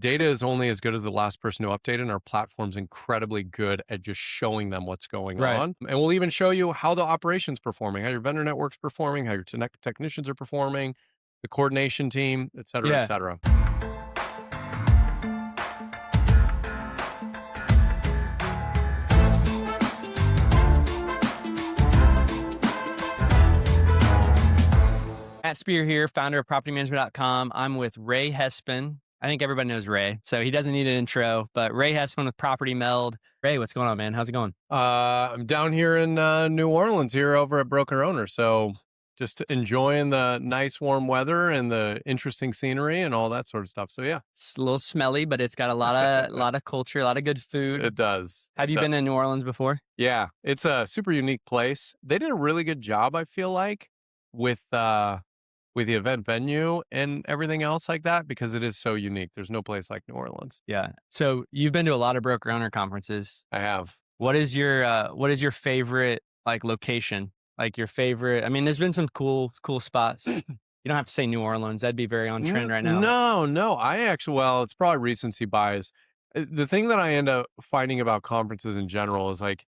data is only as good as the last person to update it, and our platform's incredibly good at just showing them what's going Right. on. And we'll even show you how the operation's performing, how your vendor network's performing, how your technicians are performing, the coordination team, et cetera, et Yeah. cetera. Matt Spear here, founder of propertymanagement.com. I'm with Ray Hespen. I think everybody knows Ray, so he doesn't need an intro, but Ray Hespen with Property Meld. Ray, what's going on, man? How's it going? I'm down here in New Orleans here over at Broker Owner. So just enjoying the nice warm weather and the interesting scenery and all that sort of stuff. So yeah, It's a little smelly, but it's got a lot of culture, a lot of good food. it does. Have It you does. been in New Orleans before? Yeah, it's a super unique place. They did a really good job, I feel like, with the event venue and everything else like that, because it is so unique. There's no place like New Orleans. Yeah. So you've been to a lot of broker owner conferences. I have. What is your favorite like location? Like your favorite? I mean, there's been some cool spots. You don't have to say New Orleans. That'd be very on trend right now. No. Well, it's probably recency bias. The thing that I end up finding about conferences in general is like,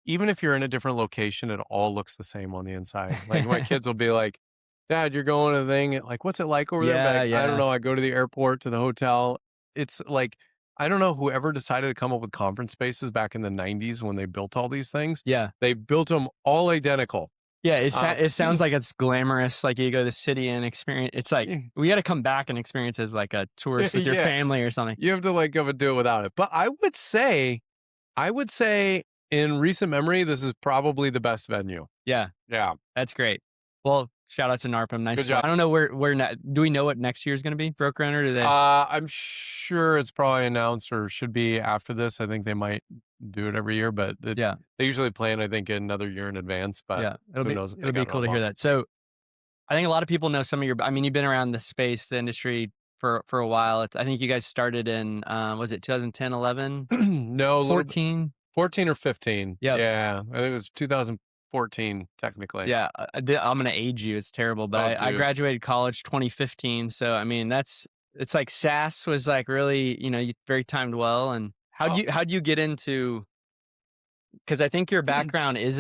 even if you're in a different location, it all looks the same on the inside. Like my kids will be like, Dad, you're going to the thing. Like, what's it like over there? Yeah, Like, I don't yeah. know. I go to the airport, to the hotel. It's like, I don't know whoever decided to come up with conference spaces back in the 90s when they built all these things. Yeah. They built them all identical. Yeah, Uh, it sounds like it's glamorous. Like you go to the city and experience. It's like we got to come back and experience as like a tourist with your Yeah. family or something. You have to like go and do it without it. But I would say in recent memory, this is probably the best venue. Yeah, Yeah. that's great. Well, shout out to NARPM. Nice. Good job. I don't know do we know what next year's going to be? Broker owner? Do they? I'm sure it's probably announced or should be after this. I think they might do it every year, but Yeah, they usually plan, I think, another year in advance. But yeah. who knows if they It'll be got it cool all to hear booked. that. So I think a lot of people know some of your. I mean, you've been around the space, the industry for a while. I think you guys started in was it 2010, 11, No, a little bit, 14? 14 or 15. Yep. Yeah, I think it was 2014 technically. Yeah, I'm gonna age you. It's terrible, but Oh, I dude. graduated college 2015. So I mean, it's like SaaS was like really very timed well. And Oh, how'd you get into? Because I think your background it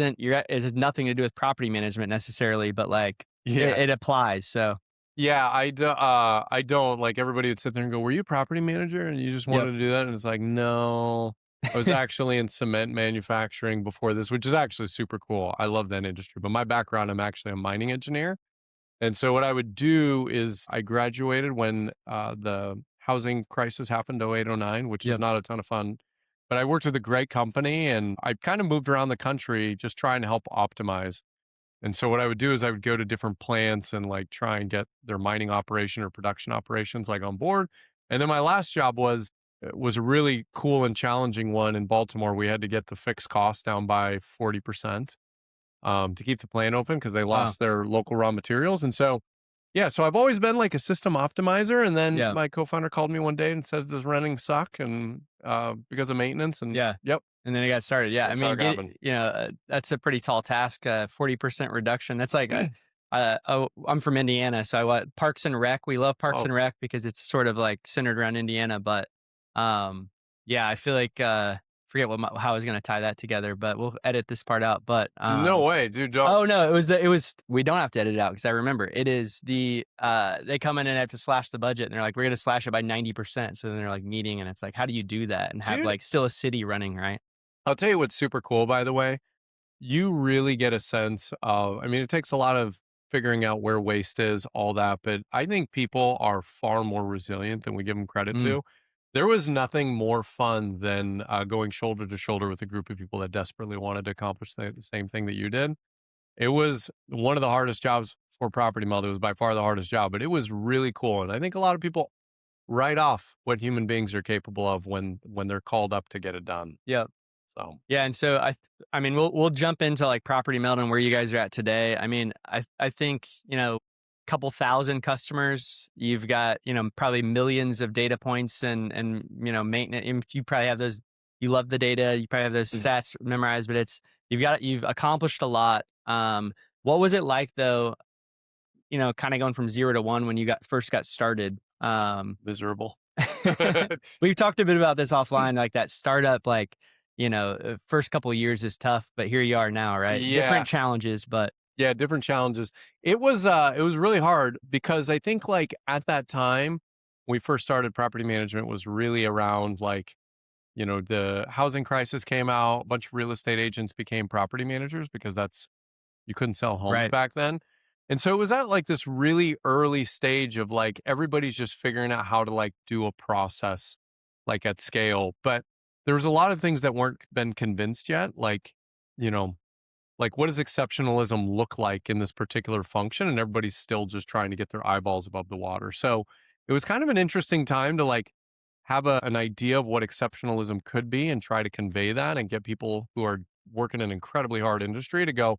has nothing to do with property management necessarily, but like yeah. it applies. So Yeah, I don't like everybody would sit there and go, "Were you a property manager and you just yep. wanted to do that?" And it's like, "No, I was actually in cement manufacturing before this," which is actually super cool. I love that industry. But my background, I'm actually a mining engineer. And so what I would do is I graduated when the housing crisis happened, 08, 09, which is Yep. not a ton of fun. But I worked with a great company and I kind of moved around the country just trying to help optimize. And so what I would do is I would go to different plants and like try and get their mining operation or production operations like on board. And then my last job was a really cool and challenging one in Baltimore. We had to get the fixed cost down by 40% to keep the plant open because they Wow. lost their local raw materials. And so, yeah, so I've always been like a system optimizer. And then Yeah. my co-founder called me one day and says, "Does renting suck?" And because of maintenance. And Yeah. yep, And then it got started. Yeah. I that's how mean, it happened. that's a pretty tall task. 40% reduction. That's like, I'm from Indiana. So Parks and Rec. We love Parks Oh, and Rec because it's sort of like centered around Indiana. But, yeah, I feel like, forget how I was going to tie that together, but we'll edit this part out. But, no way, dude. Don't. oh no, we don't have to edit it out because I remember it is they come in and have to slash the budget and they're like, we're going to slash it by 90%. So then they're like meeting and it's like, how do you do that and have Dude, like still a city running, right? I'll tell you what's super cool, by the way. You really get a sense of, I mean, it takes a lot of figuring out where waste is, all that, but I think people are far more resilient than we give them credit Mm, to. There was nothing more fun than going shoulder to shoulder with a group of people that desperately wanted to accomplish the same thing that you did. It was one of the hardest jobs for Property Meld. It was by far the hardest job, but it was really cool. And I think a lot of people write off what human beings are capable of when they're called up to get it done. yeah. So Yeah. And so I mean, we'll jump into like Property Meld and where you guys are at today. I mean, I think, couple thousand customers, you've got, probably millions of data points and, maintenance. You probably have those, you love the data, you probably have those mhm. stats memorized, but you've accomplished a lot. What was it like though, kind of going from 0 to 1 when you first got started? Miserable. We've talked a bit about this offline, like that startup, like, first couple of years is tough, but here you are now, right? Yeah. Different challenges, but Yeah, different challenges. It was really hard because I think, like, at that time, we first started property management was really around, like, the housing crisis came out, a bunch of real estate agents became property managers because that's you couldn't sell homes right. back then. And so it was at, like, this really early stage of, like, everybody's just figuring out how to, like, do a process, like, at scale, but there was a lot of things that weren't been convinced yet, you know like, what does exceptionalism look like in this particular function? And everybody's still just trying to get their eyeballs above the water. So it was kind of an interesting time to, like, have an idea of what exceptionalism could be and try to convey that and get people who are working in an incredibly hard industry to go,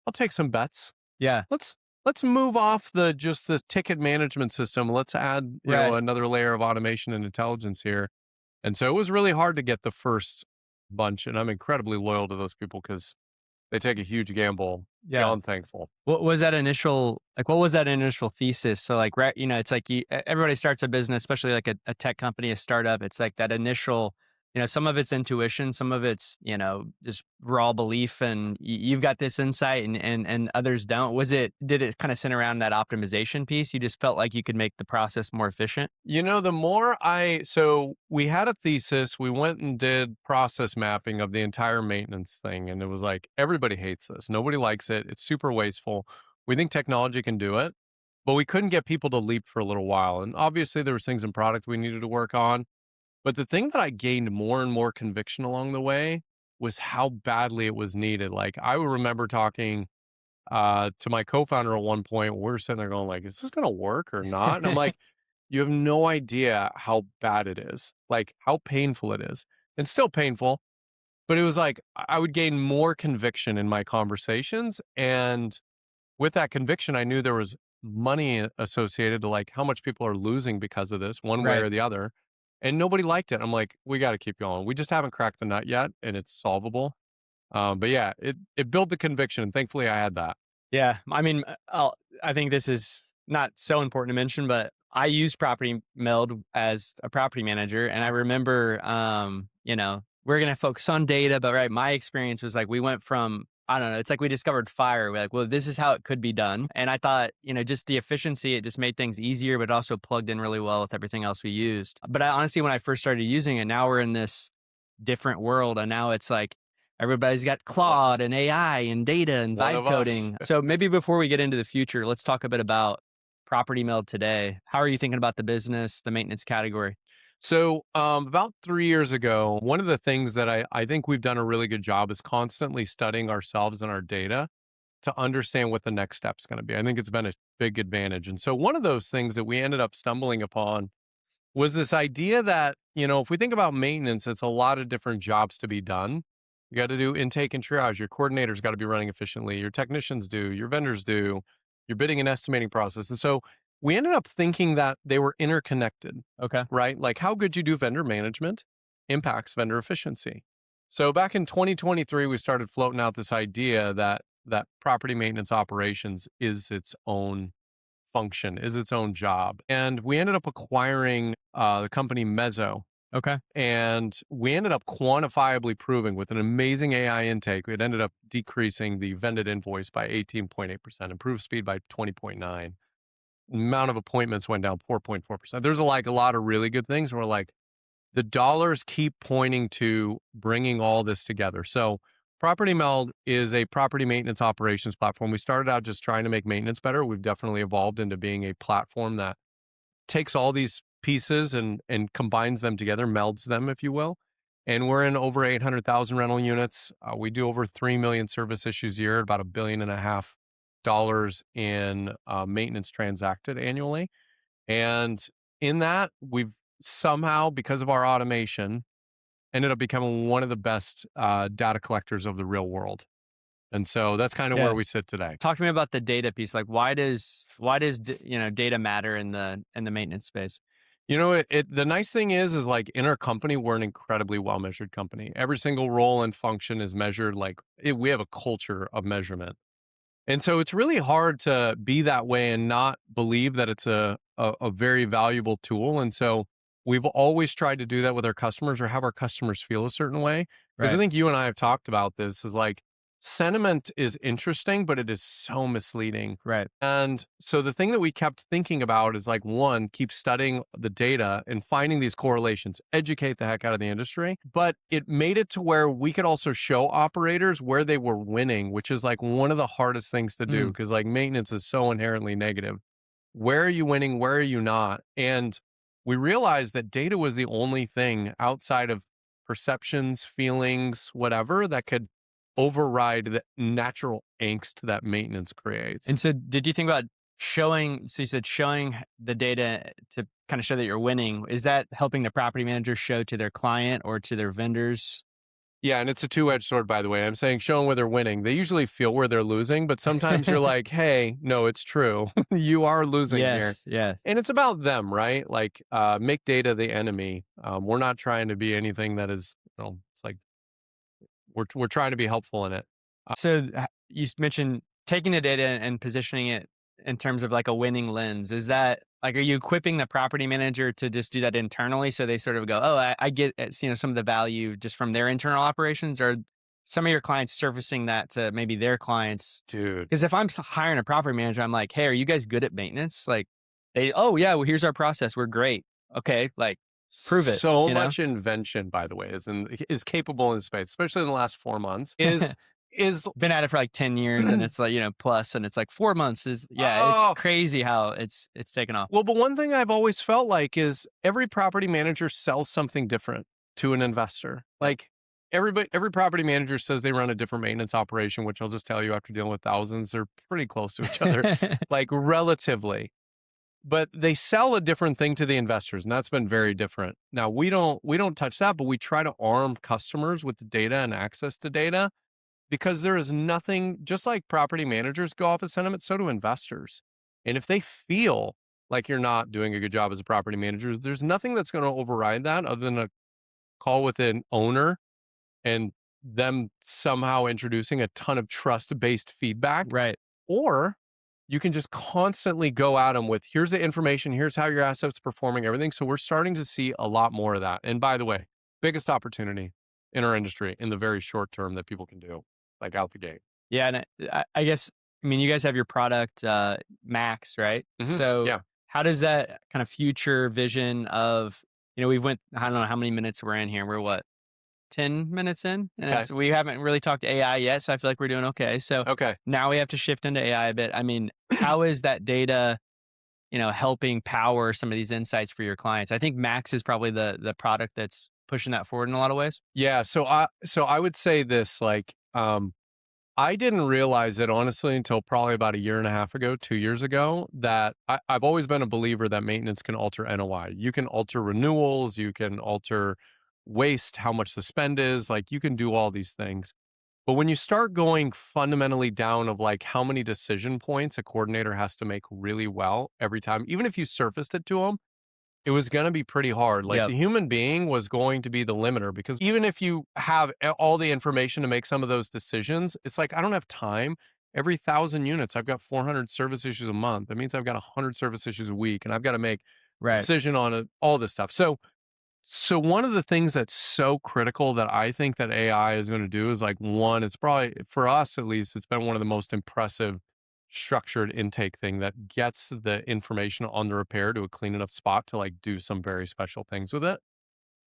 I'll take some bets. Yeah. Let's let's move off the just the ticket management system. Let's add, Right. another layer of automation and intelligence here. And so it was really hard to get the first bunch. And I'm incredibly loyal to those people because they take a huge gamble, Yeah. beyond thankful. What was that initial thesis? So like, right, it's like everybody starts a business, especially like a tech company, a startup. It's like that initial, some of it's intuition, some of it's, just raw belief and you've got this insight and others don't. Did it kind of center around that optimization piece? You just felt like you could make the process more efficient? So we had a thesis, we went and did process mapping of the entire maintenance thing. And it was like, everybody hates this. Nobody likes it. It's super wasteful. We think technology can do it, but we couldn't get people to leap for a little while. And obviously there was things in product we needed to work on. But the thing that I gained more and more conviction along the way was how badly it was needed. Like, I would remember talking to my co-founder at one point. We were sitting there going, like, is this going to work or not? And I'm like, you have no idea how bad it is, like how painful it is. It's still painful, but it was like I would gain more conviction in my conversations. And with that conviction, I knew there was money associated to, like, how much people are losing because of this, one way Right. or the other. And nobody liked it. I'm like, we got to keep going. We just haven't cracked the nut yet, and it's solvable. But yeah, it built the conviction, and thankfully I had that. Yeah, I mean, I think this is not so important to mention, but I use Property Meld as a property manager, and I remember, we're gonna focus on data, but right, my experience was like we went from I don't know, it's like we discovered fire. We're like, well, this is how it could be done, and I thought, just the efficiency, it just made things easier, but also plugged in really well with everything else we used. But I honestly, when I first started using it, now we're in this different world, and now it's like everybody's got One Claude and AI and data and one vibe of us. coding. So maybe before we get into the future, let's talk a bit about Property Meld today. How are you thinking about the business, the maintenance category? So, about 3 years ago, one of the things that I think we've done a really good job is constantly studying ourselves and our data to understand what the next step's going to be. I think it's been a big advantage. And so, one of those things that we ended up stumbling upon was this idea that, if we think about maintenance, it's a lot of different jobs to be done. You got to do intake and triage. Your coordinators got to be running efficiently. Your technicians do, your vendors do, your bidding and estimating process. And so we ended up thinking that they were interconnected, Okay. right? Like, how good you do vendor management impacts vendor efficiency. So back in 2023, we started floating out this idea that property maintenance operations is its own function, is its own job. And we ended up acquiring the company Mezzo. Okay. And we ended up quantifiably proving with an amazing AI intake, it ended up decreasing the vended invoice by 18.8%, improved speed by 20.9. Amount of appointments went down 4.4%. There's like a lot of really good things. We're like, the dollars keep pointing to bringing all this together. So Property Meld is a property maintenance operations platform. We started out just trying to make maintenance better. We've definitely evolved into being a platform that takes all these pieces and combines them together, melds them, if you will. And we're in over 800,000 rental units. We do over 3 million service issues a year, about $1.5 billion in maintenance transacted annually. And in that, we've somehow, because of our automation, ended up becoming one of the best data collectors of the real world. And so that's kind of where Yeah. we sit today. Talk to me about the data piece. Like, why does data matter in the maintenance space? The nice thing is like, in our company, we're an incredibly well measured company. Every single role and function is measured. Like, we have a culture of measurement. And so it's really hard to be that way and not believe that it's a very valuable tool. And so we've always tried to do that with our customers or have our customers feel a certain way. Because I Right. think you and I have talked about this is like sentiment is interesting, but it is so misleading. Right. And so the thing that we kept thinking about is like, one, keep studying the data and finding these correlations, educate the heck out of the industry. But it made it to where we could also show operators where they were winning, which is like one of the hardest things to do Mm. because like maintenance is so inherently negative. Where are you winning? Where are you not? And we realized that data was the only thing outside of perceptions, feelings, whatever that could override the natural angst that maintenance creates. And so did you think about showing, so you said showing the data to kind of show that you're winning. Is that helping the property manager show to their client or to their vendors? Yeah, and it's a two-edged sword, by the way. I'm saying show them where they're winning. They usually feel where they're losing, but sometimes you're like, hey, no, it's true. You are losing here. Yes, yes. And it's about them, right? Like, make data the enemy. We're not trying to be anything that is, it's like we're trying to be helpful in it. So you mentioned taking the data and positioning it in terms of like a winning lens. Is that like, are you equipping the property manager to just do that internally? So they sort of go, oh, I get some of the value just from their internal operations, or some of your clients surfacing that to maybe their clients? Dude, Because if I'm hiring a property manager, I'm like, hey, are you guys good at maintenance? Like oh yeah, well, here's our process. We're great. Okay. Like prove it, so much invention, by the way, is capable in space, especially in the last 4 months. Is Been at it for like 10 years and it's like, plus, and it's like 4 months is, yeah, it's oh, crazy how it's taken off. well, but one thing I've always felt like is every property manager sells something different to an investor. Yep. Like every property manager says they run a different maintenance operation, which I'll just tell you after dealing with thousands, they're pretty close to each other, like relatively. But they sell a different thing to the investors, and that's been very different. Now we don't touch that, but we try to arm customers with the data and access to data because there is nothing, just like property managers go off of sentiment, so do investors. And if they feel like you're not doing a good job as a property manager, there's nothing that's going to override that other than a call with an owner and them somehow introducing a ton of trust based feedback. Right. Or you can just constantly go at them with here's the information, here's how your assets performing, everything. So we're starting to see a lot more of that. And by the way, biggest opportunity in our industry in the very short term that people can do, like out the gate. Yeah, and I guess, I mean, you guys have your product, Max, right? So Yeah. how does that kind of future vision of, we went, I don't know how many minutes we're in here. We're what, 10 minutes in? And Okay. we haven't really talked AI yet, so I feel like we're doing okay. So Okay. now we have to shift into AI a bit. I mean, how is that data, helping power some of these insights for your clients? I think Max is probably the product that's pushing that forward in a lot of ways. Yeah. So I would say this, like, I didn't realize it honestly until probably about a year and a half ago, 2 years ago, that I've always been a believer that maintenance can alter NOI. You can alter renewals, you can alter waste, how much the spend is, like you can do all these things. But when you start going fundamentally down of like how many decision points a coordinator has to make really well every time, even if you surfaced it to them, it was gonna be pretty hard. Like, Yep. the human being was going to be the limiter because even if you have all the information to make some of those decisions, it's like, I don't have time. Every 1,000 units, I've got 400 service issues a month. That means I've got 100 service issues a week, and I've gotta make a Right. decision on it, all this stuff. So one of the things that's so critical that I think that AI is gonna do is, like, one, it's probably for us at least, it's been one of the most impressive structured intake thing that gets the information on the repair to a clean enough spot to, like, do some very special things with it.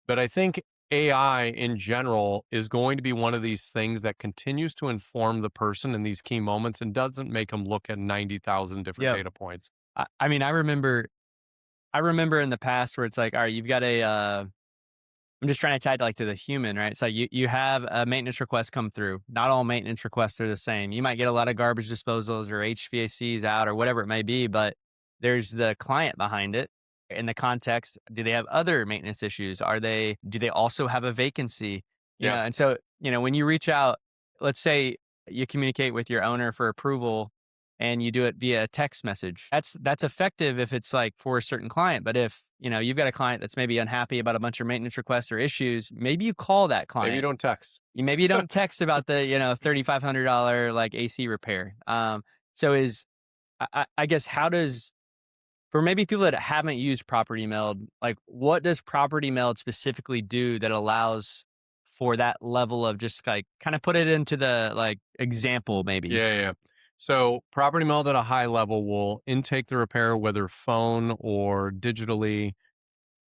But I think AI in general is going to be one of these things that continues to inform the person in these key moments and doesn't make them look at 90,000 different Yep. data points. I mean, I remember in the past where it's like, all right, you've got I'm just trying to tie it like to the human, right? It's like you have a maintenance request come through. Not all maintenance requests are the same. You might get a lot of garbage disposals or HVACs out or whatever it may be, but there's the client behind it. In the context, do they have other maintenance issues? Do they also have a vacancy? Yeah. And so, when you reach out, let's say you communicate with your owner for approval and you do it via text message. That's effective if it's like for a certain client. But if, you've got a client that's maybe unhappy about a bunch of maintenance requests or issues, maybe you call that Maybe you client. don't text. Maybe you don't text about the, $3,500 like AC repair. So I guess, how does For maybe people that haven't used Property Meld, like what does Property Meld specifically do that allows for that level of just like kind of put it into the like example maybe? Yeah, yeah. So property meld at a high level will intake the repair, whether phone or digitally,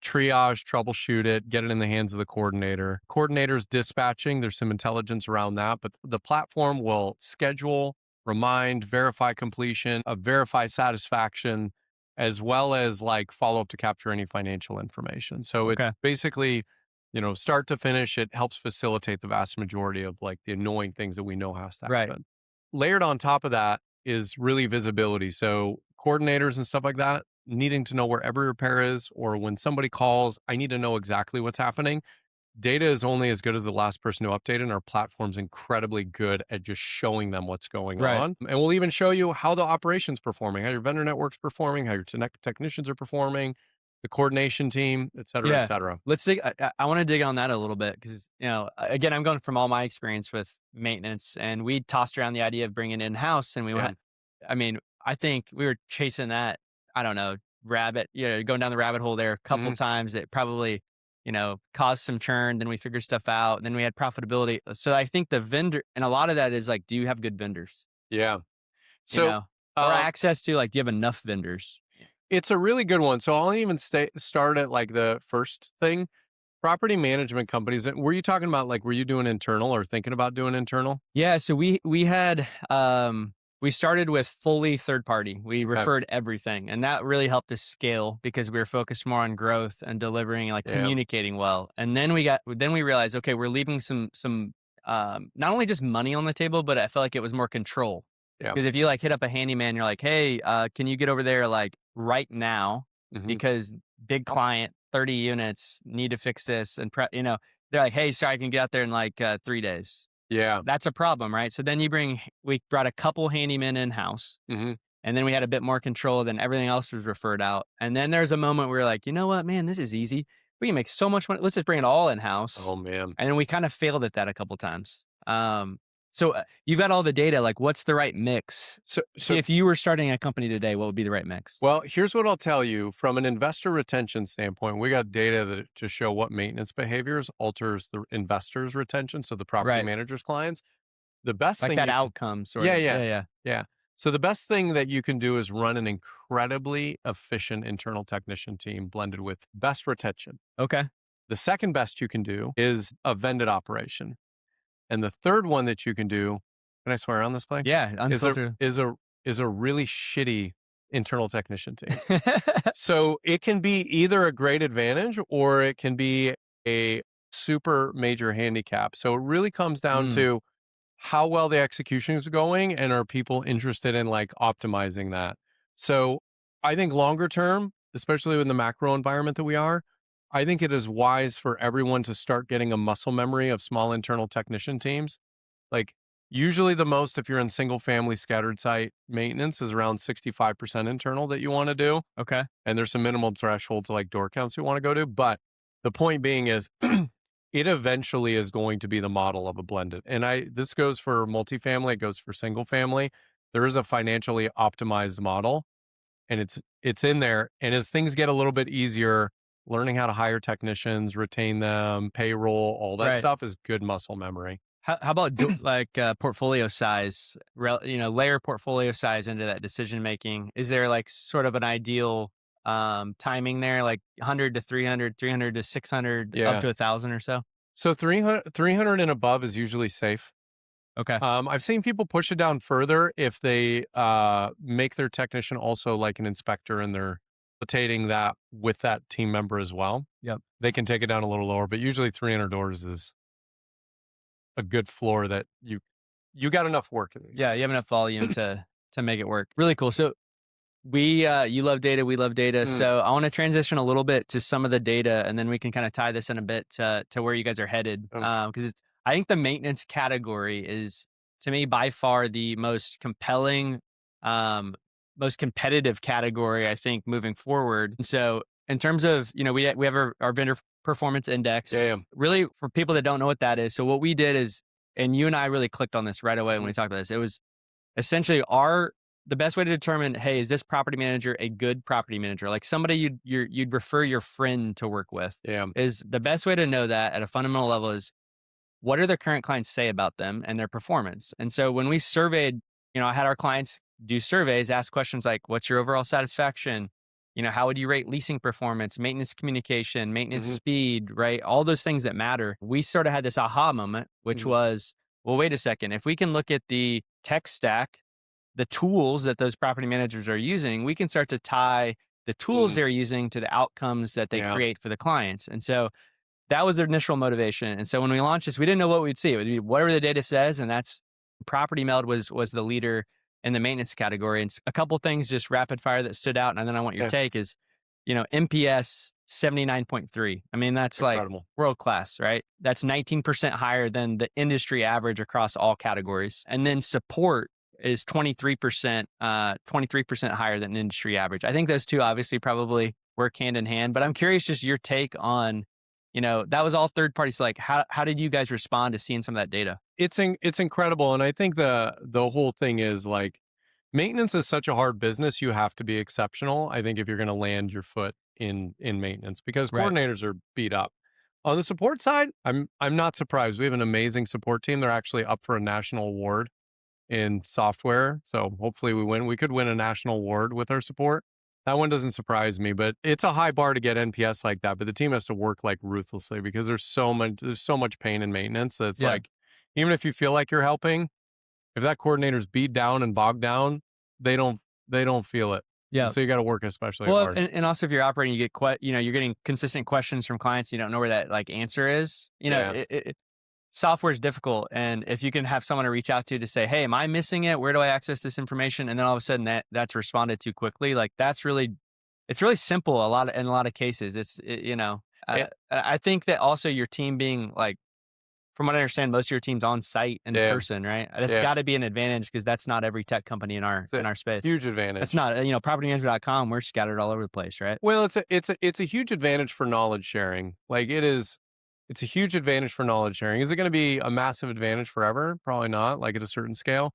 triage, troubleshoot it, get it in the hands of the coordinator. Coordinator's dispatching, there's some intelligence around that, but the platform will schedule, remind, verify completion, verify satisfaction, as well as like follow up to capture any financial information. So it Okay. basically, start to finish, it helps facilitate the vast majority of like the annoying things that we know has to Right. happen. Layered on top of that is really visibility. So coordinators and stuff like that, needing to know where every repair is, or when somebody calls, I need to know exactly what's happening. Data is only as good as the last person who updated, and our platform's incredibly good at just showing them what's going Right. on. And we'll even show you how the operation's performing, how your vendor network's performing, how your technicians are performing, the coordination team, et cetera, et Yeah. cetera. Let's dig. I want to dig on that a little bit because again, I'm going from all my experience with maintenance, and we tossed around the idea of bringing it in house, and we Yeah. went. I mean, I think we were chasing that. I don't know, rabbit. Going down the rabbit hole there a couple Hmm. times. It probably caused some churn. Then we figured stuff out. And then we had profitability. So I think the vendor and a lot of that is like, do you have good vendors? Yeah. You So, know, or um, access to like, do you have enough vendors? it's a really good one. So I'll even start at like the first thing. Property management companies. Were you talking about like were you doing internal or thinking about doing internal? Yeah, so we had we started with fully third party. We Okay. referred everything, and that really helped us scale because we were focused more on growth and delivering, like Yeah. communicating well. And then we realized, okay, we're leaving some not only just money on the table, but I felt like it was more control. Yeah. Because if you like hit up a handyman, you're like, hey, can you get over there like right now? Hmm. Because big client, 30 units, need to fix this, and they're like, hey, sorry, I can get out there in like 3 days. Yeah. That's a problem, right? So then we brought a couple handymen in house, Hmm. and then we had a bit more control. Then everything else was referred out. And then there's a moment where we were like, you know what, man, this is easy. We can make so much money. Let's just bring it all in house. Oh man. And then we kind of failed at that a couple times. So you've got all the data. Like, what's the right mix? So If you were starting a company today, what would be the right mix? well, here's what I'll tell you from an investor retention standpoint. We got data that to show what maintenance behaviors alters the investor's retention, so the property Right. manager's clients. The best Like thing that you can outcome sort Yeah, of. yeah. Yeah. Yeah. Yeah. So the best thing that you can do is run an incredibly efficient internal technician team blended with best retention. Okay. The second best you can do is a vended operation. And the third one that you can do, can I swear on this play? Yeah. Is a Unfiltered. is a is a really shitty internal technician team. So it can be either a great advantage or it can be a super major handicap. So it really comes down Mm, to how well the execution is going and are people interested in like optimizing that. So I think longer term, especially in the macro environment that we are, I think it is wise for everyone to start getting a muscle memory of small internal technician teams. Like usually the most, if you're in single family scattered site maintenance, is around 65% internal that you want to do. okay. And there's some minimum threshold to like door counts you want to go to. But the point being is it eventually is going to be the model of a blended. And this goes for multifamily, it goes for single family. There is a financially optimized model and it's in there. And as things get a little bit easier, learning how to hire technicians, retain them, payroll, all that Right. stuff is good muscle memory. How about like portfolio size? Layer portfolio size into that decision making. Is there like sort of an ideal timing there, like 100 to 300, 300 to 600, up Yeah. to 1,000 or so? So 300 and above is usually safe. Okay. I've seen people push it down further if they make their technician also like an inspector and they're rotating that with that team member as well. Yep. They can take it down a little lower, but usually 300 doors is a good floor that you got enough work at Yeah, least. you have enough volume to make it work. Really cool. So we you love data, we love data. Mm, So I want to transition a little bit to some of the data, and then we can kind of tie this in a bit to where you guys are headed. okay. Because it's I think the maintenance category is to me by far the most compelling, most competitive category. I think moving forward. And so in terms of we have our vendor performance Yeah, index. yeah. Really, for people that don't know what that is, so what we did is, and you and I really clicked on this right away when we Mm, talked about this. It was essentially our the best way to determine, hey, is this property manager a good property manager? Like somebody you'd refer your friend to work with, Yeah. is the best way to know that at a fundamental level is what do their current clients say about them and their performance? And so when we surveyed, I had our clients do surveys, ask questions like, what's your overall satisfaction? How would you rate leasing performance, maintenance communication, maintenance Hmm. speed, right? All those things that matter. We sort of had this aha moment, which Hmm. was, well, wait a second. If we can look at the tech stack, the tools that those property managers are using, we can start to tie the tools Mm. they're using to the outcomes that they Yeah. create for the clients. And so that was the initial motivation. And so when we launched this, we didn't know what we'd see. It would be whatever the data says, and that's Property Meld was the leader in the maintenance category. And a couple things just rapid fire that stood out, and then I want your Yeah. take is, NPS 79.3. I mean, that's like Incredible. world class, right? That's 19% higher than the industry average across all categories. And then support is 23% higher than industry average. I think those two obviously probably work hand in hand, but I'm curious just your take on, that was all third party. So like how did you guys respond to seeing some of that data? It's incredible, and I think the whole thing is like maintenance is such a hard business. You have to be exceptional. I think if you're going to land your foot in maintenance, because Right. coordinators are beat up. On the support side, I'm not surprised. We have an amazing support team. They're actually up for a national award in software. So hopefully we win. We could win a national award with our support. That one doesn't surprise me, but it's a high bar to get NPS like that. But the team has to work like ruthlessly because there's so much pain in maintenance that's Yeah. like, even if you feel like you're helping, if that coordinator's beat down and bogged down, they don't they don't feel it. And Yeah. so you got to work especially Well, hard. and also if you're operating, you get you're getting consistent questions from clients. You don't know where that like answer is. Yeah. Software is difficult, and if you can have someone to reach out to say, "Hey, am I missing it? Where do I access this information?" And then all of a sudden that's responded to quickly, like it's really simple. In a lot of cases, And, I think that also your team being like, from what I understand, most of your team's on site in yeah. person, right? That's Yeah. got to be an advantage because that's not every tech company in our It's a space. huge That's advantage. not propertymanager.com. We're scattered all over the place, right? Well, it's a huge advantage for knowledge sharing. Like it is, it's a huge advantage for knowledge sharing. Is it going to be a massive advantage forever? Probably not, like at a certain scale.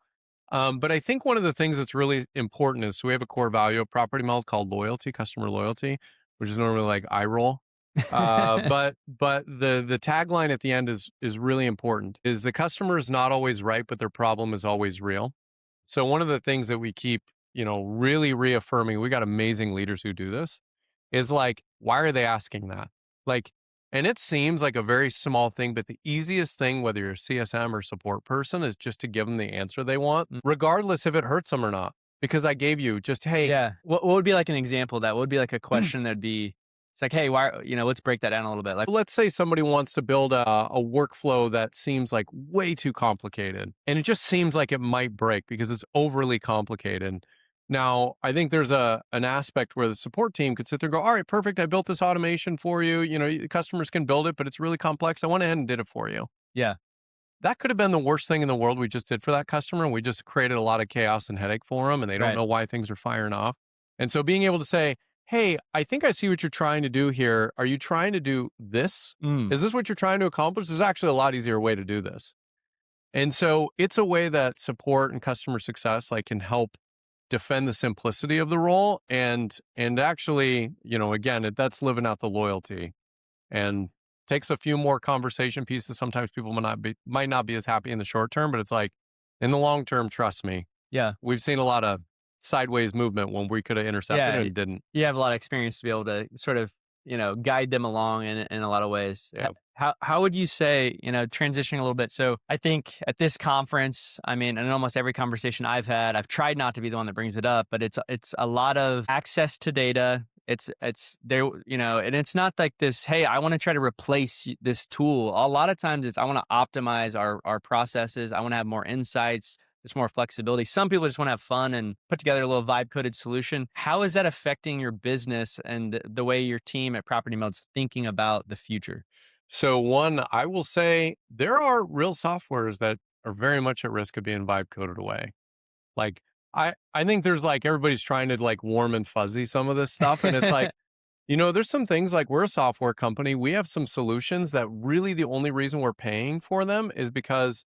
But I think one of the things that's really important is, so we have a core value of Property Meld called loyalty, customer loyalty, which is normally like eye roll. But the tagline at the end is really important. Is the customer is not always right, but their problem is always real. So one of the things that we keep, really reaffirming, we got amazing leaders who do this, is like, why are they asking that? Like, and it seems like a very small thing, but the easiest thing, whether you're a CSM or support person, is just to give them the answer they want, Mm. regardless if it hurts them or not. Because I gave you just, hey, Yeah. What would be like an example of that? What would be like a question that'd be, it's like, hey, why, let's break that down a little bit. Like, let's say somebody wants to build a workflow that seems like way too complicated, and it just seems like it might break because it's overly complicated. Now, I think there's an aspect where the support team could sit there and go, all right, perfect. I built this automation for you. Customers can build it, but it's really complex. I went ahead and did it for you. yeah, That could have been the worst thing in the world we just did for that customer. And we just created a lot of chaos and headache for them, and they don't right. know why things are firing off. And so being able to say, hey, I think I see what you're trying to do here. Are you trying to do this? Mm, Is this what you're trying to accomplish? There's actually a lot easier way to do this. And so it's a way that support and customer success like can help defend the simplicity of the role, and actually, again, that's living out the loyalty, and takes a few more conversation pieces. Sometimes people might not be as happy in the short term, but it's like in the long term, trust me, yeah. we've seen a lot of sideways movement when we could have intercepted Yeah. and didn't. You have a lot of experience to be able to sort of, guide them along in a lot of ways. Yeah. How would you say, transitioning a little bit? So I think at this conference, I mean, and in almost every conversation I've had, I've tried not to be the one that brings it up, but it's a lot of access to data. It's there, and it's not like this, hey, I want to try to replace this tool. A lot of times it's, I want to optimize our processes. I want to have more insights. There's more flexibility. Some people just want to have fun and put together a little vibe coded solution. How is that affecting your business and the way your team at Property Meld's thinking about the future? So one, I will say there are real softwares that are very much at risk of being vibe coded away. Like I think there's like everybody's trying to like warm and fuzzy some of this stuff, and it's like, there's some things like we're a software company. We have some solutions that really the only reason we're paying for them is because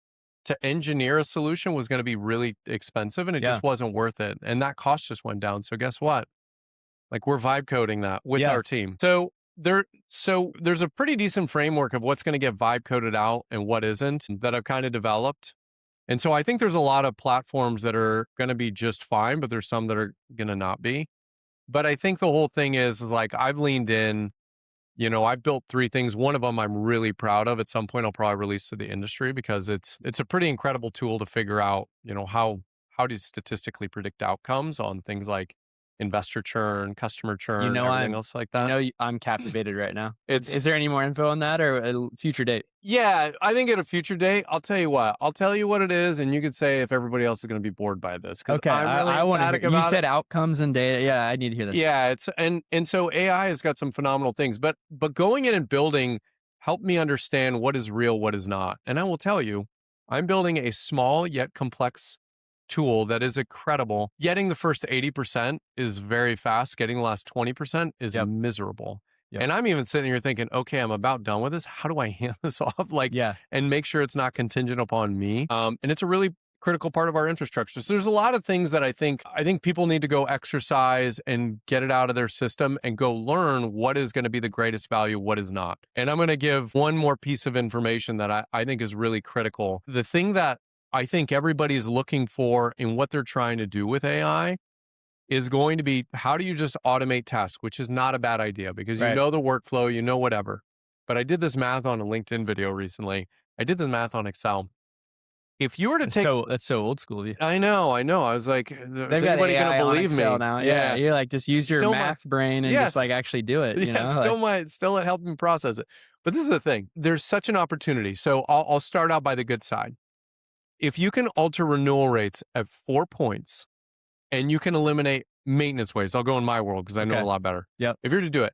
to engineer a solution was going to be really expensive and it Yeah. just wasn't worth it. And that cost just went down. So guess what? Like we're vibe coding that with Yeah. our team. So there's a pretty decent framework of what's going to get vibe coded out and what isn't that I've kind of developed. And so I think there's a lot of platforms that are going to be just fine, but there's some that are going to not be. But I think the whole thing is like I've leaned in, I built 3 things. One of them I'm really proud of. At some point I'll probably release to the industry because it's a pretty incredible tool to figure out, how do you statistically predict outcomes on things like investor churn, customer You churn, know, everything else like that. I'm captivated right now. It's Is there any more info on that or a future date? Yeah, I think at a future date, I'll tell you what. I'll tell you what it is, and you could say if everybody else is going to be bored by this because Okay, I'm really I want to hear. emphatic You about said it. outcomes and data. Yeah, I need to hear this. Yeah, it's and so AI has got some phenomenal things, but going in and building helped me understand what is real, what is not. And I will tell you, I'm building a small yet complex tool that is incredible. Getting the first 80% is very fast. Getting the last 20% is Yep. miserable. Yep. And I'm even sitting here thinking, okay, I'm about done with this. How do I hand this off? Like, Yeah. and make sure it's not contingent upon me. And it's a really critical part of our infrastructure. So there's a lot of things that I think people need to go exercise and get it out of their system and go learn what is going to be the greatest value, what is not. And I'm going to give one more piece of information that I think is really critical. The thing that I think everybody's looking for in what they're trying to do with AI is going to be how do you just automate tasks, which is not a bad idea because you Right. know the workflow, you know whatever. But I did this math on a LinkedIn video recently. I did the math on Excel. If you were to take That's so old school of you. I know, I know. I was like, is They've got anybody going to AI on believe Excel me? now. Yeah, Yeah. you're like just use your Still my math brain and just like yes. actually do it. You Yes, know, like still it helped me process it. But this is the thing. There's such an opportunity. So I'll start out by the good side. If you can alter renewal rates at 4 points and you can eliminate maintenance waste, I'll go in my world because I know a okay. lot better. Yep. If you're to do it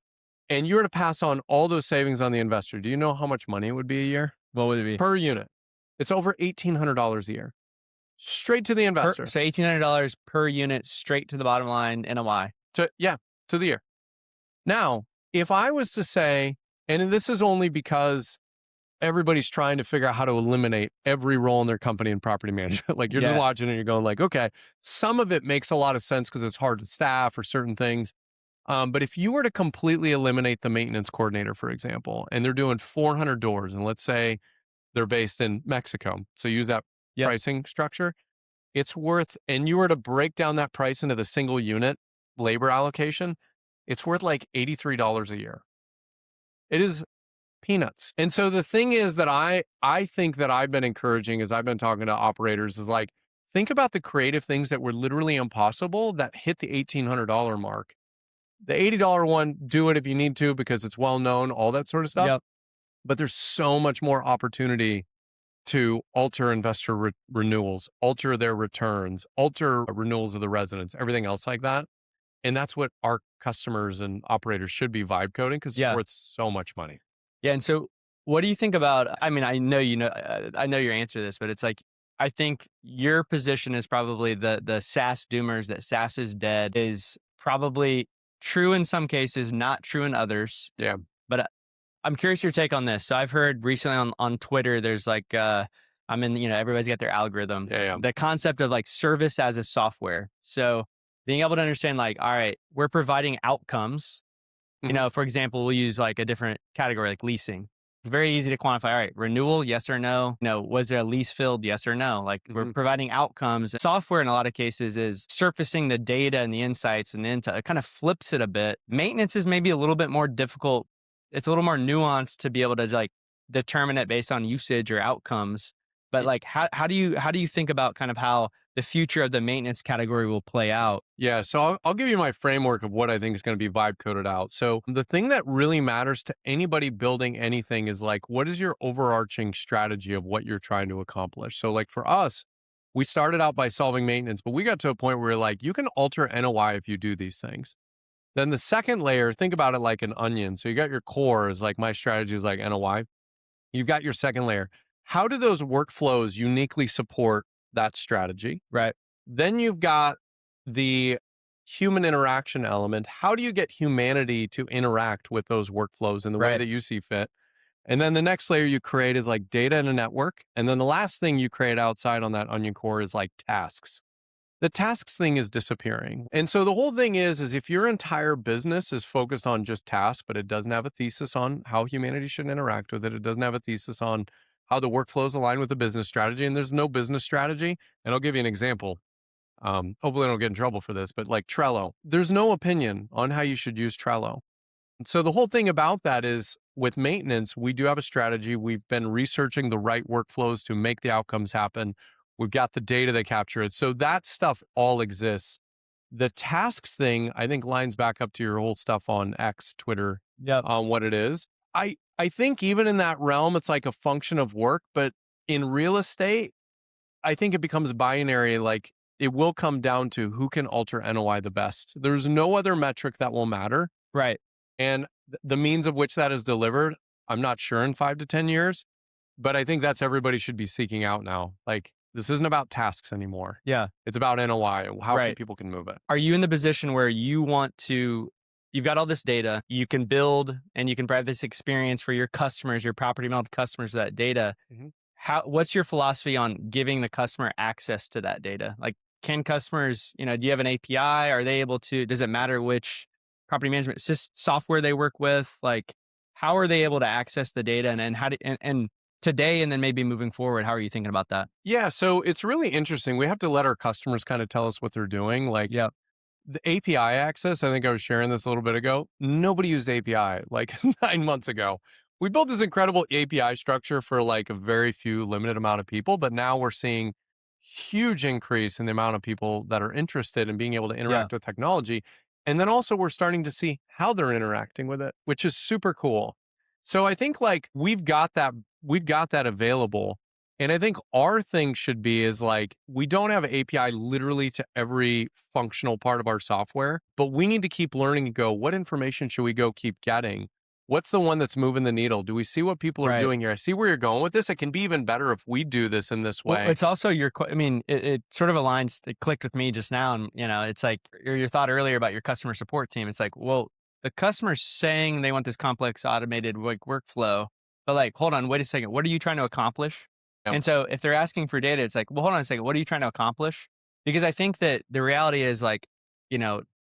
and you were to pass on all those savings on the investor, do you know how much money it would be a year What would it be? per unit? It's over $1,800 a year straight to the Per investor. so $1,800 per unit straight to the bottom line NOI. To the year. Now, if I was to say, and this is only because everybody's trying to figure out how to eliminate every role in their company in property management. Like you're just Yeah. watching and you're going like, okay, some of it makes a lot of sense because it's hard to staff or certain things. But if you were to completely eliminate the maintenance coordinator, for example, and they're doing 400 doors, and let's say they're based in Mexico, so use that Yep. pricing structure, it's worth, and you were to break down that price into the single unit labor allocation, it's worth like $83 a year. It is peanuts. And so the thing is that I think that I've been encouraging as I've been talking to operators is like, think about the creative things that were literally impossible that hit the $1,800 mark. The $80 one, do it if you need to because it's well known, all that sort of stuff. Yep. But there's so much more opportunity to alter investor renewals, alter their returns, alter renewals of the residents, everything else like that. And that's what our customers and operators should be vibe coding because it's Yeah. worth so much money. Yeah. And so what do you think about, I mean, I know your answer to this, but it's like, I think your position is probably the SaaS doomers that SaaS is dead is probably true in some cases, not true in others. Yeah. But I'm curious your take on this. So I've heard recently on Twitter, there's like, I'm in, everybody's got their algorithm. Yeah. Yeah. The concept of like service as a software. So being able to understand like, all right, we're providing outcomes. Mhm. For example, we'll use like a different category like leasing. It's very easy to quantify. All right, renewal, yes or no? Was there a lease filled? Yes or no? Like we're Mhm. providing outcomes. Software in a lot of cases is surfacing the data and the insights and then it kind of flips it a bit. Maintenance is maybe a little bit more difficult. It's a little more nuanced to be able to like determine it based on usage or outcomes. But like how do you think about kind of how the future of the maintenance category will play out? Yeah, so I'll give you my framework of what I think is going to be vibe coded out. So the thing that really matters to anybody building anything is like, what is your overarching strategy of what you're trying to accomplish? So like for us, we started out by solving maintenance, but we got to a point where we're like, you can alter NOI if you do these things. Then the second layer, think about it like an onion. So you got your core is like my strategy is like NOI. You've got your second layer. How do those workflows uniquely support that strategy? Right. Then you've got the human interaction element. How do you get humanity to interact with those workflows in the way Right. that you see fit? And then the next layer you create is like data in a network. And then the last thing you create outside on that onion core is like tasks. The tasks thing is disappearing. And so the whole thing is if your entire business is focused on just tasks, but it doesn't have a thesis on how humanity should interact with it, it doesn't have a thesis on how the workflows align with the business strategy, and there's no business strategy. And I'll give you an example. Hopefully I don't get in trouble for this, but like Trello, there's no opinion on how you should use Trello. So the whole thing about that is with maintenance, we do have a strategy. We've been researching the right workflows to make the outcomes happen. We've got the data that capture it. So that stuff all exists. The tasks thing, I think, lines back up to your whole stuff on X, Twitter, Yep. on what it is. I think even in that realm, it's like a function of work. But in real estate, I think it becomes binary. Like it will come down to who can alter NOI the best. There's no other metric that will matter. Right. And the means of which that is delivered, I'm not sure in 5 to 10 years, but I think that's everybody should be seeking out now. Like, this isn't about tasks anymore. Yeah. It's about NOI and how Right. people can move it. Are you in the position where you've got all this data, you can build and you can provide this experience for your customers, your property meld customers, that data? Mhm. What's your philosophy on giving the customer access to that data? Like, can customers, do you have an API? Are they able to, does it matter which property management software they work with? Like, how are they able to access the data, and how do, and today, and then maybe moving forward, how are you thinking about that? Yeah, so it's really interesting. We have to let our customers kind of tell us what they're doing. Like, Yeah. the API access, I think I was sharing this a little bit ago. Nobody used API like 9 months ago. We built this incredible API structure for like a very few limited amount of people, but now we're seeing huge increase in the amount of people that are interested in being able to Yeah. interact with technology. And then also we're starting to see how they're interacting with it, which is super cool. So I think like we've got that available. And I think our thing should be is like, we don't have an API literally to every functional part of our software, but we need to keep learning and go, what information should we go keep getting? What's the one that's moving the needle? Do we see what people are Right. doing here? I see where you're going with this. It can be even better if we do this in this Well, way. it's also I mean, it sort of aligns, it clicked with me just now. And, it's like your thought earlier about your customer support team. It's like, well, the customer's saying they want this complex automated workflow, but like, hold on, wait a second. What are you trying to accomplish? Yep. And so if they're asking for data, it's like, well, hold on a second. What are you trying to accomplish? Because I think that the reality is like,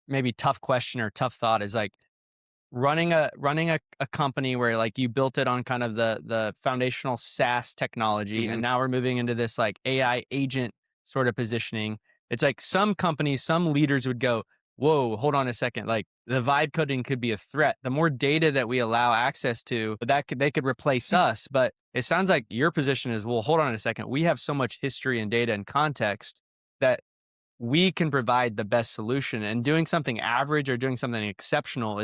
maybe tough question or tough thought is like, running a company where like you built it on kind of the foundational SaaS technology, and Mhm. now we're moving into this like AI agent sort of positioning. It's like some companies, some leaders would go, whoa, hold on a second. Like the vibe coding could be a threat. The more data that we allow access to, they could replace us. But it sounds like your position is, well, hold on a second. We have so much history and data and context that we can provide the best solution, and doing something average or doing something exceptional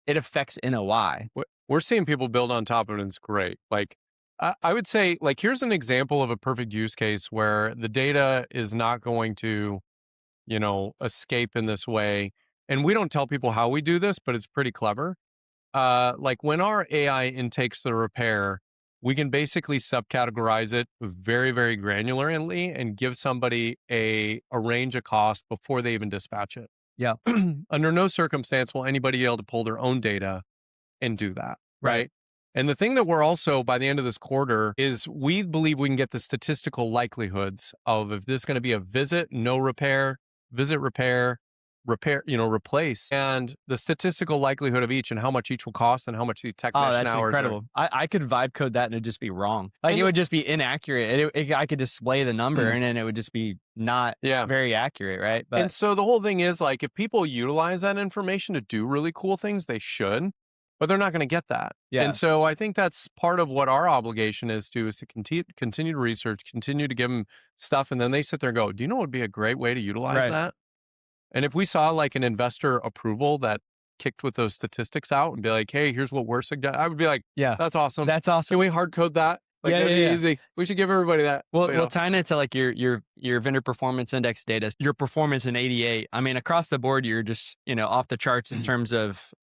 it affects NOI. We're seeing people build on top of it, and it's great. Like, I would say, like, here's an example of a perfect use case where the data is not going to, escape in this way. And we don't tell people how we do this, but it's pretty clever. Like when our AI intakes the repair, we can basically subcategorize it very, very granularly and give somebody a range of cost before they even dispatch it. Yeah. Under no circumstance will anybody be able to pull their own data and do that, Right. right? And the thing that we're also by the end of this quarter is we believe we can get the statistical likelihoods of if this is going to be a visit, no repair, visit, repair, replace, and the statistical likelihood of each and how much each will cost and how much the Oh, technician that's hours are. incredible. I could vibe code that and it'd just be wrong. Like it And would just be inaccurate. I could display the number and then it would just be not yeah. very accurate, right? And But so the whole thing is like if people utilize that information to do really cool things, they should, but they're not going to get that. yeah, And so I think that's part of what our obligation is to continue to research, continue to give them stuff. And then they sit there and go, do you know what would be a great way to utilize right. that? And if we saw like an investor approval that kicked with those statistics out and be like, hey, here's what we're suggesting, I would be like, Yeah. that's awesome. That's awesome. Can we hard code that? Like Yeah, that'd yeah, be yeah. easy. We should give everybody that. Well, tying it to like your vendor performance index data, your performance in 88. I mean, across the board, you're just off the charts in terms of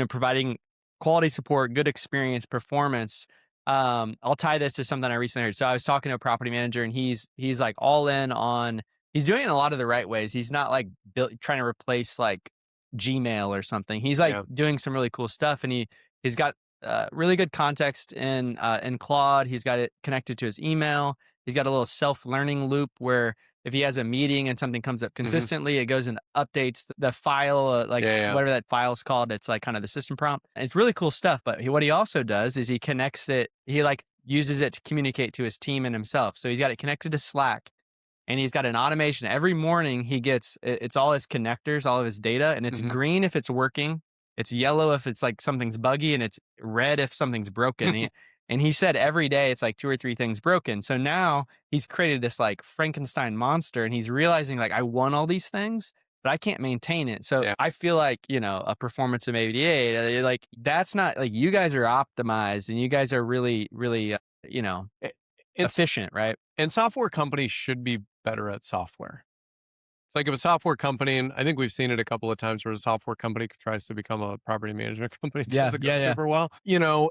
providing quality support, good experience, performance. I'll tie this to something I recently heard. So I was talking to a property manager, and he's like all in on. He's doing it in a lot of the right ways. He's not like trying to replace like Gmail or something. He's like Yeah. doing some really cool stuff, and he's got really good context in Claude. He's got it connected to his email. He's got a little self-learning loop where if he has a meeting and something comes up Mhm. consistently, it goes and updates the file, like Yeah, yeah. whatever that file's called. It's like kind of the system prompt. And it's really cool stuff. But what he also does is he connects it. He like uses it to communicate to his team and himself. So he's got it connected to Slack, and he's got an automation. Every morning he gets it's all his connectors, all of his data, and it's Mhm. green if it's working, it's yellow if it's like something's buggy, and it's red if something's broken. And he said every day it's like two or three things broken. So now he's created this like Frankenstein monster, and he's realizing like I want all these things, but I can't maintain it. So Yeah. I feel like, a performance of 88, like that's not like you guys are optimized and you guys are really, really, I it's efficient, right? and software companies should be better at software. It's like if a software company, and I think we've seen it a couple of times where a software company tries to become a property management company, it Yeah, doesn't go yeah, yeah. super well.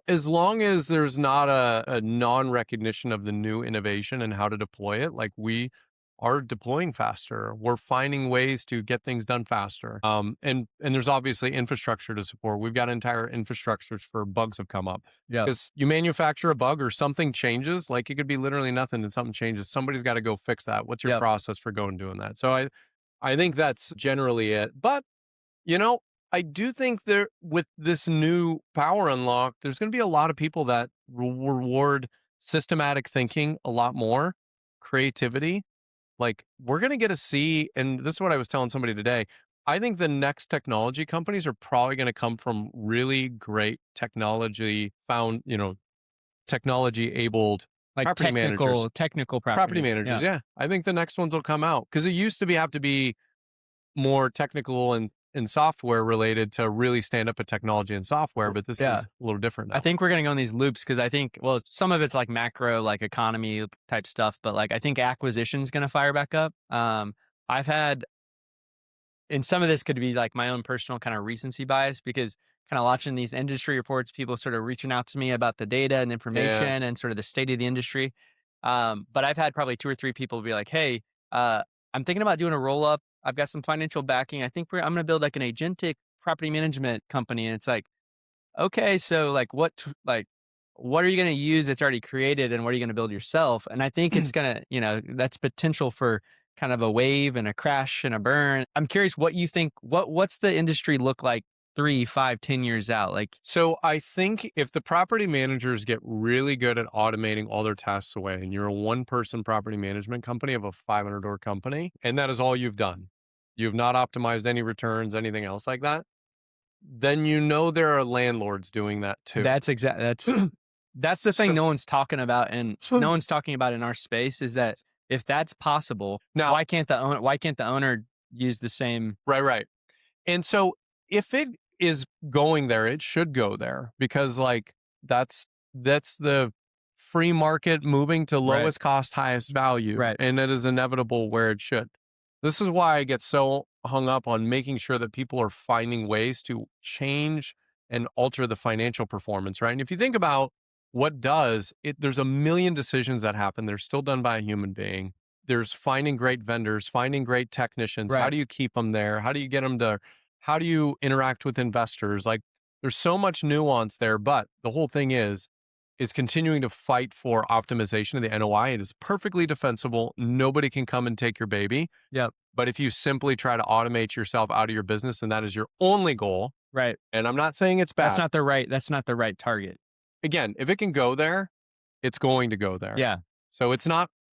As long as there's not a non-recognition of the new innovation and how to deploy it, like we are deploying faster. We're finding ways to get things done faster. And there's obviously infrastructure to support. We've got entire infrastructures for bugs have come up. Yep. Because you manufacture a bug or something changes, like it could be literally nothing and something changes. Somebody's got to go fix that. What's your Yep. process for going and doing that? So I think that's generally it. But, you know, I do think there with this new power unlock, there's going to be a lot of people that reward systematic thinking a lot more, creativity. Like we're going to get to see, and this is what I was telling somebody today. I think the next technology companies are probably going to come from really great technology found, technology abled Like property managers. technical Property property. managers, Yeah. yeah. I think the next ones will come out because it used to be have to be more technical and software related to really stand up a technology and software, but this Yeah. is a little different I now. think we're gonna go in these loops because I think, well, some of it's like macro, like economy type stuff, but like I think acquisition's gonna fire back up. I've had, and some of this could be like my own personal kind of recency bias because kind of watching these industry reports, people sort of reaching out to me about the data and Yeah. information and sort of the state of the industry. But I've had probably two or three people be like, "Hey, I'm thinking about doing a roll up. I've got some financial backing. I think I'm going to build like an agentic property management company." And it's like, okay, so like what are you going to use that's already created and what are you going to build yourself? And I think it's going to, that's potential for kind of a wave and a crash and a burn. I'm curious what you think, what's the industry look like 3, 5, 10 years out? Like, So I think if the property managers get really good at automating all their tasks away, and you're a one person property management company of a 500 door company, and that is all you've done, you've not optimized any returns, anything else like that, then there are landlords doing that too. that's the thing So, no one's talking about, and so no one's talking about in our space is that if that's possible, now, why can't the owner use the same? right, right. And so if it is going there, it should go there because like that's that's the free market moving to Right, lowest cost, highest value, right, and it is inevitable where it should. This is why I get so hung up on making sure that people are finding ways to change and alter the financial performance, right? And if you think about what does it, there's a million decisions that happen. They're still done by a human being. There's finding great vendors, finding great technicians. How right. do you keep them there? How do you get them to how do you interact with investors? Like there's so much nuance there, but the whole thing is continuing to fight for optimization of the NOI. It is perfectly defensible. Nobody can come and take your baby. Yep. But if you simply try to automate yourself out of your business and that is your only goal, Right. and I'm not saying it's bad. That's not the right target. Again, if it can go there, it's going to go there. Yeah. So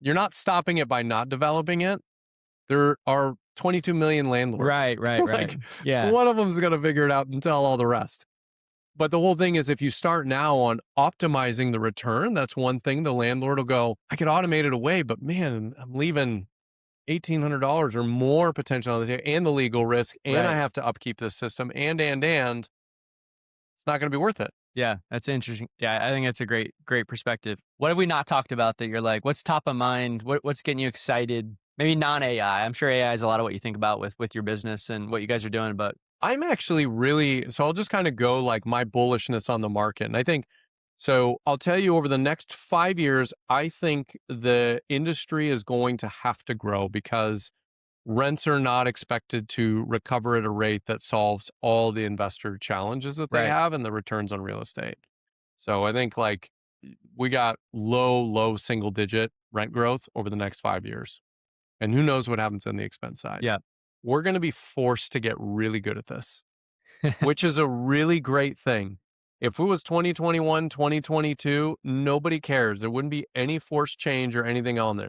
you're not stopping it by not developing it. There are 22 million landlords. Right, right, right. Like Yeah. one of them is going to figure it out and tell all the rest. But the whole thing is if you start now on optimizing the return, that's one thing. The landlord will go, I could automate it away, but man, I'm leaving $1,800 or more potential on the table and the legal risk. And I Right. have to upkeep this system and it's not going to be worth it. Yeah, that's interesting. Yeah, I think that's a great perspective. What have we not talked about that you're like, what's top of mind? What's getting you excited? Maybe non-AI. I'm sure AI is a lot of what you think about with your business and what you guys are doing, but I'm actually so I'll just kind of go like my bullishness on the market. And I think, so I'll tell you over the next 5 years, I think the industry is going to have to grow because rents are not expected to recover at a rate that solves all the investor challenges that they right. have and the returns on real estate. So I think like we got low single digit rent growth over the next 5 years. And who knows what happens on the expense side. Yeah. We're going to be forced to get really good at this, which is a really great thing. If it was 2021, 2022, nobody cares. There wouldn't be any forced change or anything on there.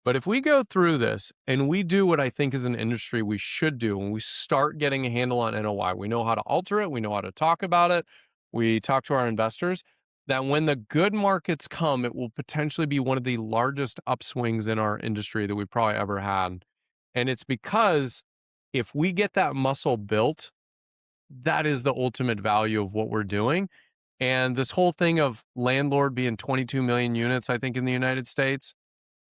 But if we go through this and we do what I think is an industry we should do, and we start getting a handle on NOI, we know how to alter it, we know how to talk about it, we talk to our investors, that when the good markets come, it will potentially be one of the largest upswings in our industry that we've probably ever had. And it's because if we get that muscle built, that is the ultimate value of what we're doing. And this whole thing of landlord being 22 million units, I think, in the United States,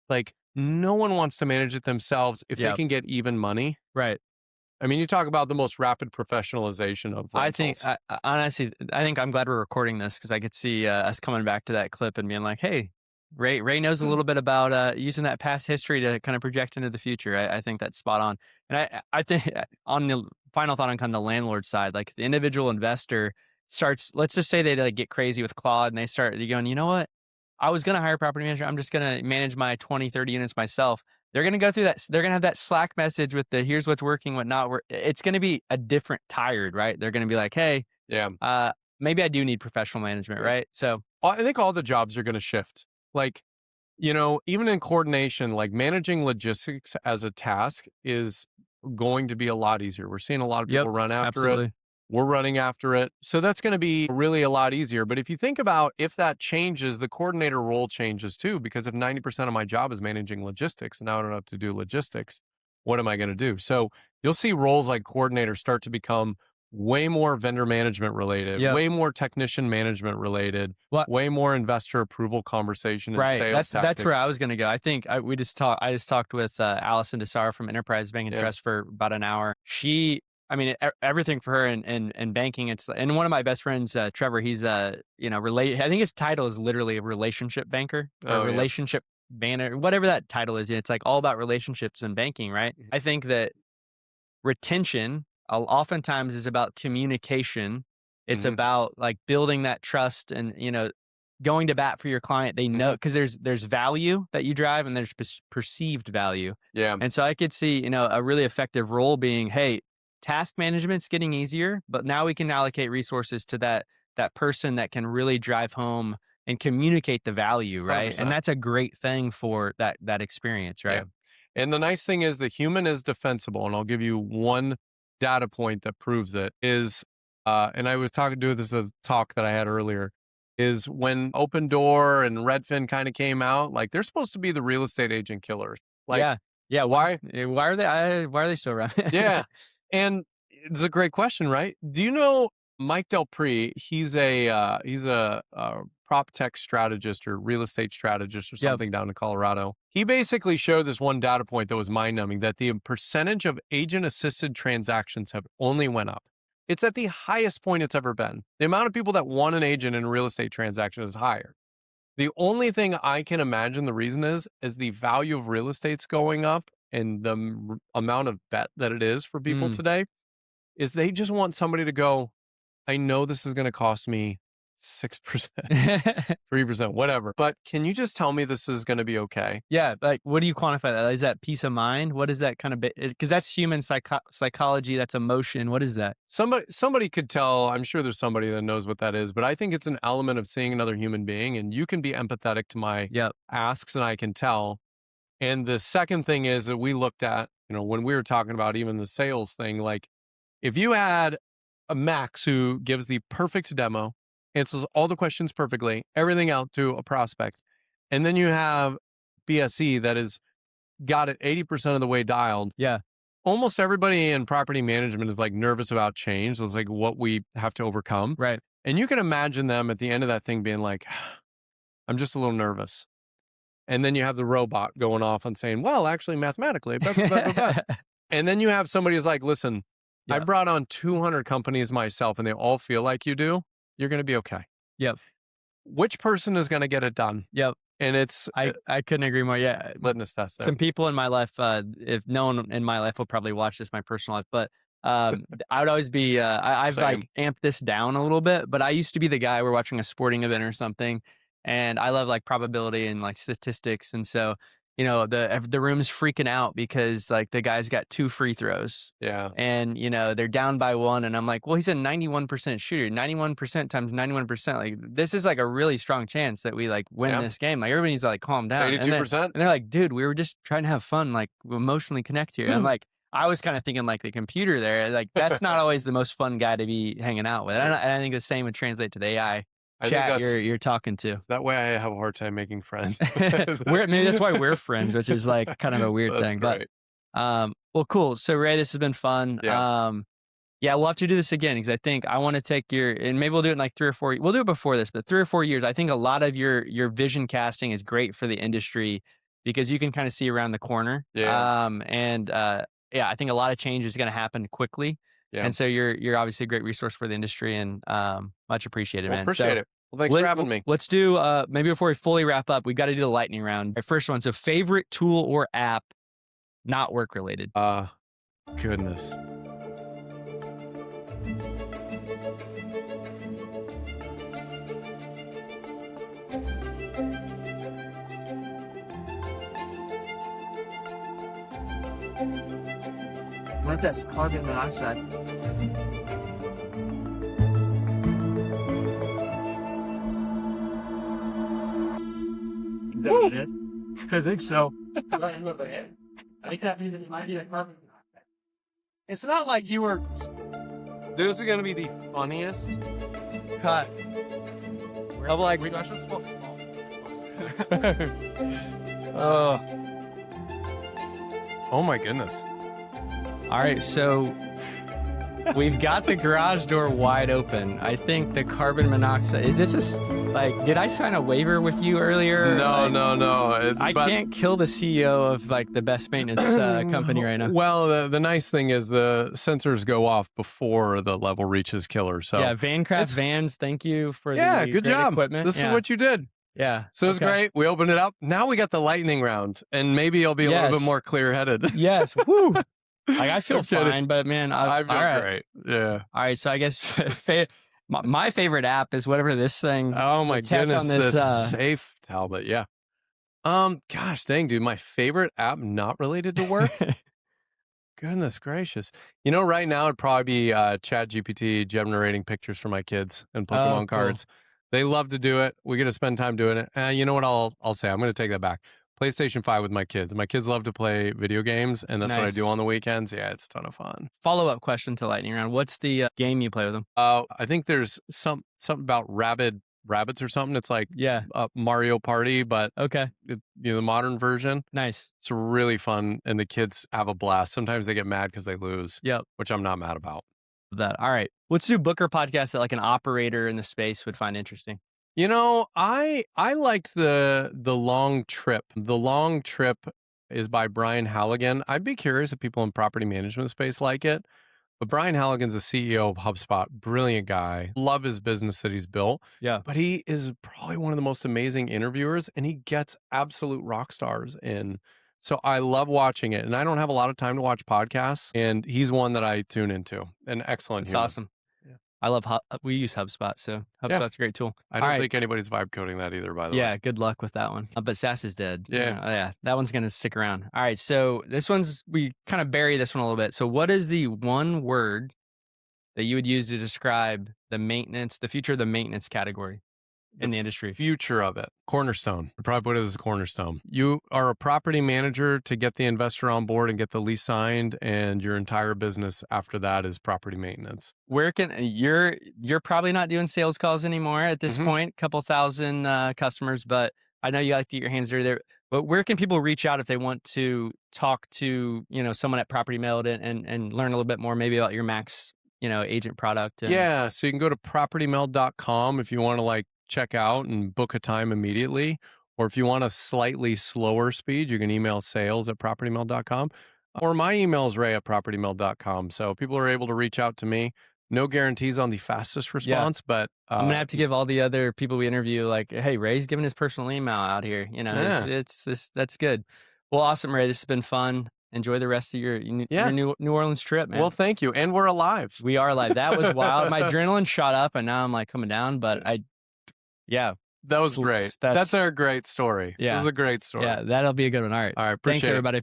like no one wants to manage it themselves if they Yeah. can get even money. Right. I mean, you talk about the most rapid professionalization of I think, rentals. honestly, I think I'm glad we're recording this because I could see us coming back to that clip and being like, "Hey, Ray knows a little bit about using that past history to kind of project into the future." I think that's spot on, and I think on the final thought on kind of the landlord side, like the individual investor starts. Let's just say they like get crazy with Claude and they start going, you know what? I was going to hire a property manager. I'm just going to manage my 20, 30 units myself. They're going to go through that. They're going to have that Slack message with the here's what's working, what not work. It's going to be a different tired, right? They're going to be like, hey, Yeah. maybe I do need professional management, Yeah. right? So, I think all the jobs are going to shift. Like, even in coordination, like managing logistics as a task is going to be a lot easier. We're seeing a lot of yep, people run after it. absolutely. We're running after it. So that's going to be really a lot easier. But if you think about if that changes, the coordinator role changes too, because if 90% of my job is managing logistics and now I don't have to do logistics, what am I going to do? So you'll see roles like coordinator start to become way more vendor management related, Yep. way more technician management related, What? way more investor approval conversation and Right. sales That's where tactics. I was going to go. I think I just talked with Allison Desar from Enterprise Bank and Yeah. Trust for about an hour. I mean, everything for her in banking. And one of my best friends, Trevor, he's relate. I think his title is literally a relationship banker or a Oh, yeah. relationship banner, whatever that title is. It's like all about relationships and banking, right? Mhm. I think that retention oftentimes is about communication. It's Mhm. about like building that trust and, going to bat for your client. They know Mhm. because there's value that you drive and there's perceived value. Yeah. And so I could see, a really effective role being, hey, task management's getting easier, but now we can allocate resources to that person that can really drive home and communicate the value, right? And 100%. that's a great thing for that experience, Yeah. right? And the nice thing is the human is defensible. And I'll give you one data point that proves it is, and I was talking to this a talk that I had earlier, is when Open Door and Redfin kind of came out, like they're supposed to be the real estate agent killers. Like, Yeah. Yeah. why? Why are they still around? Yeah. And it's a great question, right? Do you know Mike Del Pree? He's a prop tech strategist or real estate strategist or Yep. something down in Colorado. He basically showed this one data point that was mind numbing that the percentage of agent assisted transactions have only went up. It's at the highest point it's ever been. The amount of people that want an agent in a real estate transaction is higher. The only thing I can imagine the reason is the value of real estate's going up and the amount of bet that it is for people Mm. today is they just want somebody to go, I know this is going to cost me 6%, 3%, whatever, but can you just tell me this is going to be okay? Yeah, like, what do you quantify that? Is that peace of mind? What is that kind of bit? Because that's human psychology, that's emotion. What is that? Somebody could tell, I'm sure there's somebody that knows what that is, but I think it's an element of seeing another human being and you can be empathetic to my Yep. asks and I can tell. And the second thing is that we looked at, when we were talking about even the sales thing, like if you had a Max who gives the perfect demo, answers all the questions perfectly, everything out to a prospect, and then you have BSE that has got it 80% of the way dialed, Yeah. almost everybody in property management is like nervous about change. It's like what we have to overcome. Right. And you can imagine them at the end of that thing being like, I'm just a little nervous. And then you have the robot going off and saying, well, actually, mathematically, blah, blah, blah, blah, blah. And then you have somebody who's like, listen, I Yep. brought on 200 companies myself and they all feel like you do. You're going to be okay. Yep. Which person is going to get it done? Yep. And it's I couldn't agree more. Yeah. litmus test there. Some people in my life, if no one in my life will probably watch this, my personal life, but I would always be, I've Same. like amped this down a little bit, but I used to be the guy, we're watching a sporting event or something, and I love like probability and like statistics. And so, the room's freaking out because like the guy's got 2 free throws Yeah. and, they're down by one. And I'm like, well, he's a 91% shooter, 91% times 91%. Like, this is like a really strong chance that we like win Yeah. this game. Like, everybody needs to like calm down. And 82%. they're like, dude, we were just trying to have fun, like emotionally connect here. And I'm like, I was kind of thinking like the computer there, like that's not always the most fun guy to be hanging out with. And I think the same would translate to the AI I think chat that's you're talking to. that way I have a hard time making friends. Maybe that's why we're friends, which is like kind of a weird That's thing. great. But well, cool. So Ray, this has been fun. Yeah. Yeah, we'll have to do this again because I think I want to take and maybe we'll do it in like 3 or 4. We'll do it before this, but 3 or 4 years. I think a lot of your vision casting is great for the industry because you can kind of see around the corner. Yeah. Yeah, I think a lot of change is going to happen quickly. Yeah. And so you're obviously a great resource for the industry and much appreciated, Well, man. appreciate So it. Well, thanks for having me. let's do maybe before we fully wrap up, we've got to do the lightning round. Our first one. So favorite tool or app not work related. Goodness. What that's carbon monoxide. It is? I think so. I think that means it might be a carbon monoxide. It's not like you were. Those are going to be the funniest cut of like. We got just small. Oh my goodness. All right, so we've got the garage door wide open. I think the carbon monoxide. Is this did I sign a waiver with you earlier? No. I can't kill the CEO of like the best maintenance company right now. Well, the nice thing is the sensors go off before the level reaches killer. So yeah, Vancraft Vans. Thank you for yeah, the good great job. equipment. This is what you did. Yeah. So it was great. We opened it up. Now we got the lightning round, and maybe I'll be a little bit more clear-headed. Yes. Woo. Like I feel fine, but man, I feel all right. great. Yeah. All right. So I guess my favorite app is whatever this thing. Oh my goodness, on this, Safe Talbot. Yeah. Gosh, dang, dude, my favorite app not related to work. Goodness gracious. Right now it'd probably be ChatGPT generating pictures for my kids and Pokemon cards. They love to do it. We get to spend time doing it. You know what I'll say? I'm going to take that back. PlayStation 5 with my kids. My kids love to play video games, and that's what I do on the weekends. Yeah, it's a ton of fun. Follow-up question to lightning round. What's the game you play with them? I think there's something about rabbits or something. It's like Mario Party, but the modern version. Nice. It's really fun, and the kids have a blast. Sometimes they get mad because they lose. Yep. Which I'm not mad about. That. All right. Let's do Booker podcast that like an operator in the space would find interesting. I liked the long trip. The long trip is by Brian Halligan. I'd be curious if people in property management space like it. But Brian Halligan's the CEO of HubSpot. Brilliant guy. Love his business that he's built. Yeah. But he is probably one of the most amazing interviewers, and he gets absolute rock stars in. So I love watching it. And I don't have a lot of time to watch podcasts. And he's one that I tune into. An excellent It's human. awesome. I love we use HubSpot, so HubSpot's a great tool. I don't think anybody's vibe coding that either, by the way. Yeah, good luck with that one. But SaaS is dead. Yeah. Yeah, that one's going to stick around. All right, so we kind of bury this one a little bit. So what is the one word that you would use to describe the future of the maintenance category in the industry? Future of it. Cornerstone. I'd probably put it as a cornerstone. You are a property manager to get the investor on board and get the lease signed, and your entire business after that is property maintenance. Where you're probably not doing sales calls anymore at this point, couple thousand customers, but I know you like to get your hands dirty there. But where can people reach out if they want to talk to, someone at Property Meld and learn a little bit more maybe about your Max, agent product? Yeah. So you can go to propertymeld.com if you want to check out and book a time immediately. Or if you want a slightly slower speed, you can email sales@propertymeld.com. Or my email is ray@propertymeld.com. So people are able to reach out to me. No guarantees on the fastest response, but I'm gonna have to give all the other people we interview like, hey, Ray's giving his personal email out here. It's that's good. Well, awesome, Ray. This has been fun. enjoy the rest of your Yeah. New Orleans trip, man. Well, thank you. And we're alive. We are live. That was wild. My adrenaline shot up, and now I'm like coming down. But yeah, That was great. That's that's our great story. This yeah, is a great story. yeah. That'll be a good one. All right. All right. Thanks, Appreciate it. everybody.